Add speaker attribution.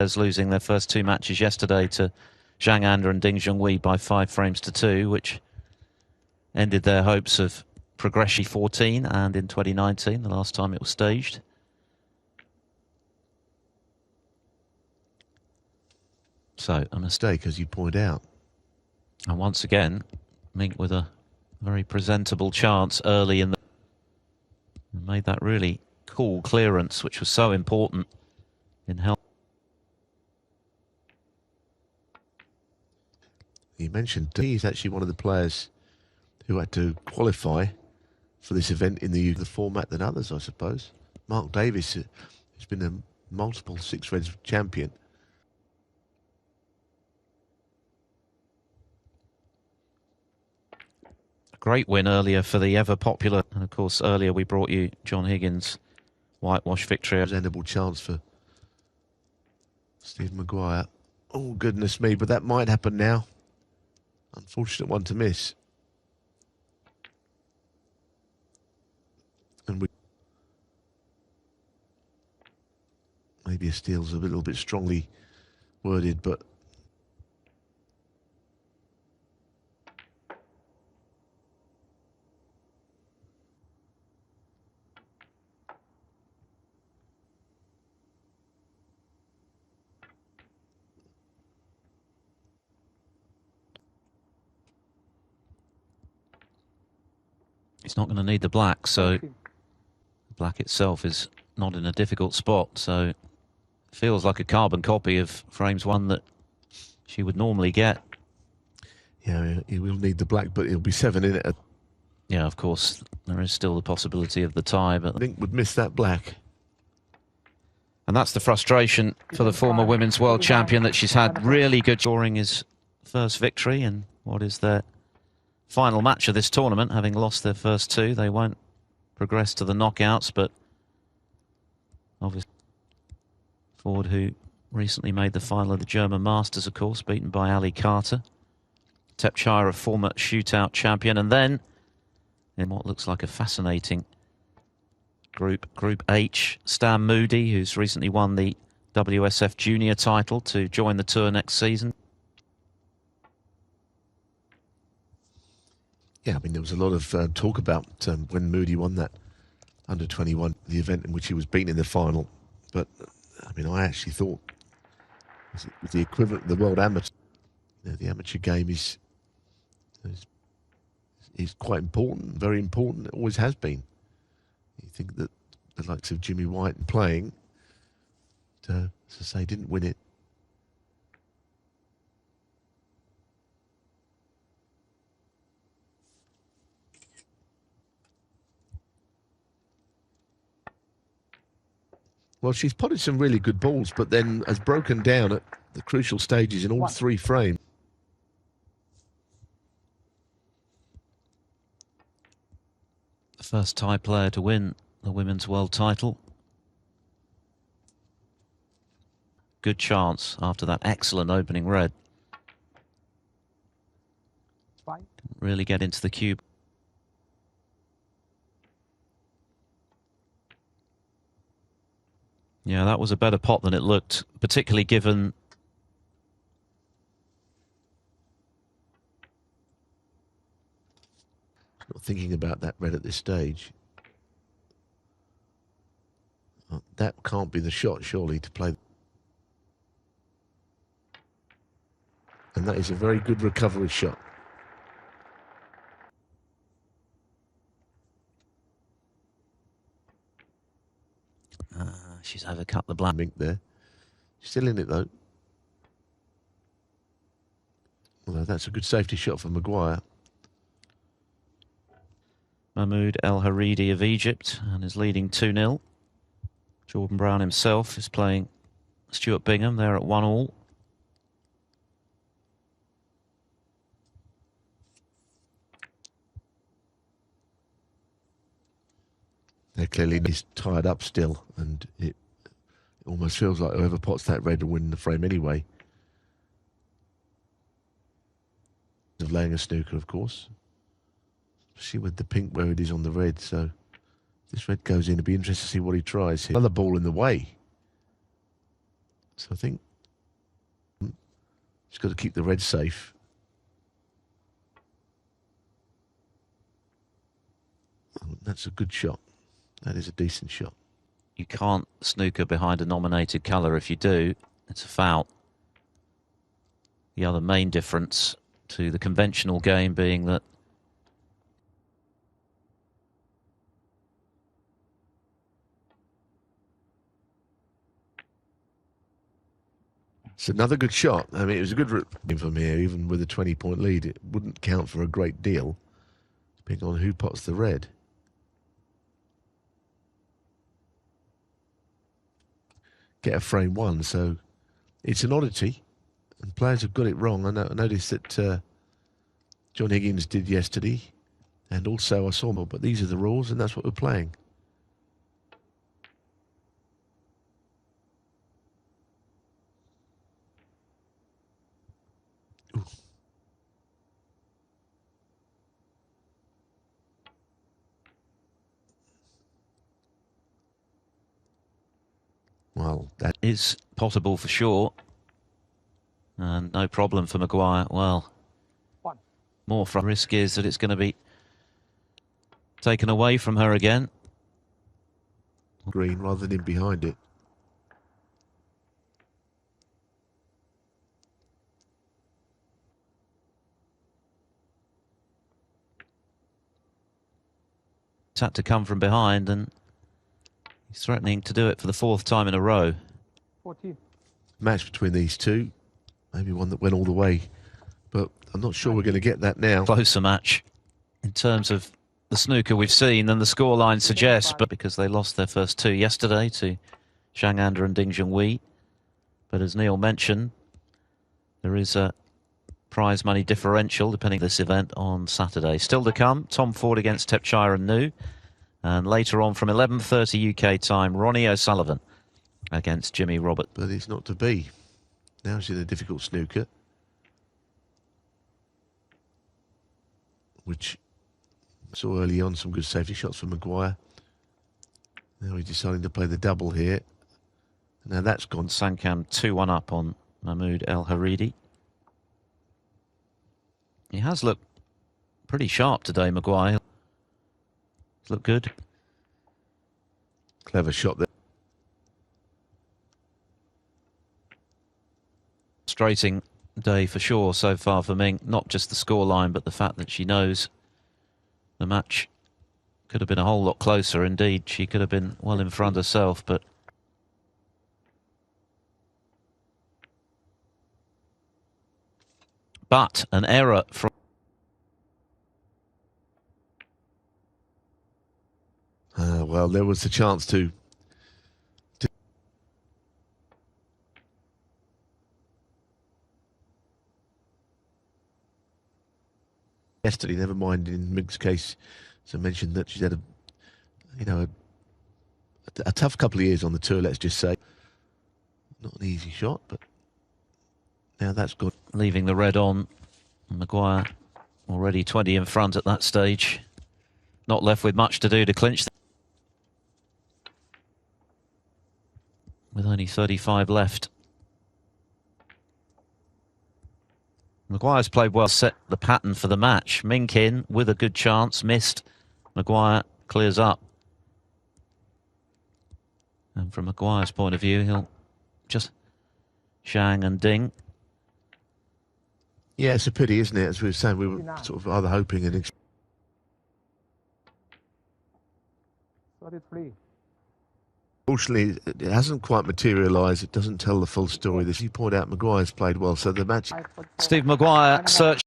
Speaker 1: As losing their first two matches yesterday to Zhang Anda and Ding Junhui by 5 frames to 2, which ended their hopes of progression 14 and in 2019, the last time it was staged. So a mistake, as you point out. And once again, Mink with a very presentable chance early in the... made that really cool clearance, which was so important in help.
Speaker 2: You mentioned he's actually one of the players who had to qualify for this event in the format than others, I suppose. Mark Davis has been a multiple Six Reds champion.
Speaker 1: A great win earlier for the ever popular, and of course earlier we brought you John Higgins' whitewash victory.
Speaker 2: Presentable chance for Steve Maguire. Oh goodness me, but that might happen now. Unfortunate one to miss. And maybe a steal's a little bit strongly worded, but
Speaker 1: He's not going to need the black, so black itself is not in a difficult spot, so it feels like a carbon copy of frames 1 that she would normally get.
Speaker 2: Yeah, he will need the black, but he'll be 7 in it.
Speaker 1: Yeah, of course, there is still the possibility of the tie, but
Speaker 2: Mink would miss that black.
Speaker 1: And that's the frustration for the former women's world champion, that she's had really good scoring his first victory in what is their final match of this tournament. Having lost their first two, they won't progress to the knockouts, but obviously Ford, who recently made the final of the German Masters, of course, beaten by Ali Carter. Tepchire, a former shootout champion, and then in what looks like a fascinating Group H, Stan Moody, who's recently won the WSF Junior title to join the tour next season.
Speaker 2: Yeah, I mean, there was a lot of talk about when Moody won that under-21, the event in which he was beaten in the final. But, I mean, I actually thought with the equivalent of the World Amateur, you know, the amateur game is quite important, very important. It always has been. You think that the likes of Jimmy White playing, as I say, didn't win it. Well, she's potted some really good balls, but then has broken down at the crucial stages in all 3 frames.
Speaker 1: The first Thai player to win the women's world title. Good chance after that excellent opening red. Really get into the cube. Yeah, that was a better pot than it looked, particularly given
Speaker 2: not thinking about that red at this stage. That can't be the shot, surely, to play. And that is a very good recovery shot.
Speaker 1: She's overcut the black.
Speaker 2: Mink there. Still in it, though. Although that's a good safety shot for Maguire.
Speaker 1: Mahmoud El Haridi of Egypt and is leading 2-0. Jordan Brown himself is playing Stuart Bingham. They're at 1-1.
Speaker 2: They're clearly tied up still, and it almost feels like whoever pots that red will win the frame anyway. Of laying a snooker, of course. Especially with the pink where it is on the red, so this red goes in. It'll be interesting to see what he tries here. Another ball in the way. So I think She's got to keep the red safe. Oh, that's a good shot. That is a decent shot.
Speaker 1: You can't snooker behind a nominated colour. If you do, it's a foul. The other main difference to the conventional game being that
Speaker 2: it's another good shot. I mean, it was a good game from here, even with a 20-point lead. It wouldn't count for a great deal, depending on who pots the red. Get a frame one, so it's an oddity, and players have got it wrong. I noticed that John Higgins did yesterday, and also I saw more, but these are the rules, and that's what we're playing. Ooh. Well, that
Speaker 1: is possible for sure. And no problem for Maguire. Well, more from risk is that it's going to be taken away from her again.
Speaker 2: Green rather than in behind it.
Speaker 1: It's had to come from behind, and he's threatening to do it for the 4th time in a row.
Speaker 3: 14.
Speaker 2: Match between these two. Maybe one that went all the way. But I'm not sure we're going to get that now.
Speaker 1: Closer match in terms of the snooker we've seen than the scoreline suggests, but because they lost their first 2 yesterday to Zhang Anda and Ding Junhui. But as Neil mentioned, there is a prize money differential depending on this event on Saturday. Still to come, Tom Ford against Tepchire Nu. And later on from 11:30 UK time, Ronnie O'Sullivan against Jimmy Roberts.
Speaker 2: But it's not to be. Now she's in a difficult snooker, which I saw early on some good safety shots from Maguire. Now he's deciding to play the double here. Now that's gone.
Speaker 1: Sankam 2-1 up on Mahmoud El Haridi. He has looked pretty sharp today, Maguire. He's looked good.
Speaker 2: Clever shot there.
Speaker 1: Frustrating day for sure so far for Mink. Not just the scoreline, but the fact that she knows the match could have been a whole lot closer. Indeed, she could have been well in front herself, but an error from
Speaker 2: well, there was a chance to yesterday, never mind in Mink's case. As I mentioned that she's had a tough couple of years on the tour, let's just say. Not an easy shot, but now that's good.
Speaker 1: Leaving the red on. Maguire already 20 in front at that stage. Not left with much to do to clinch. With only 35 left. Maguire's played well, set the pattern for the match. Mink in with a good chance, missed. Maguire clears up. And from Maguire's point of view, he'll just Zhang and Ding.
Speaker 2: Yeah, it's a pity, isn't it? As we were saying, we were sort of either hoping and...
Speaker 3: 33.
Speaker 2: Unfortunately, it hasn't quite materialised. It doesn't tell the full story. As you point out, Maguire's played well, so the match...
Speaker 1: Steve Maguire searched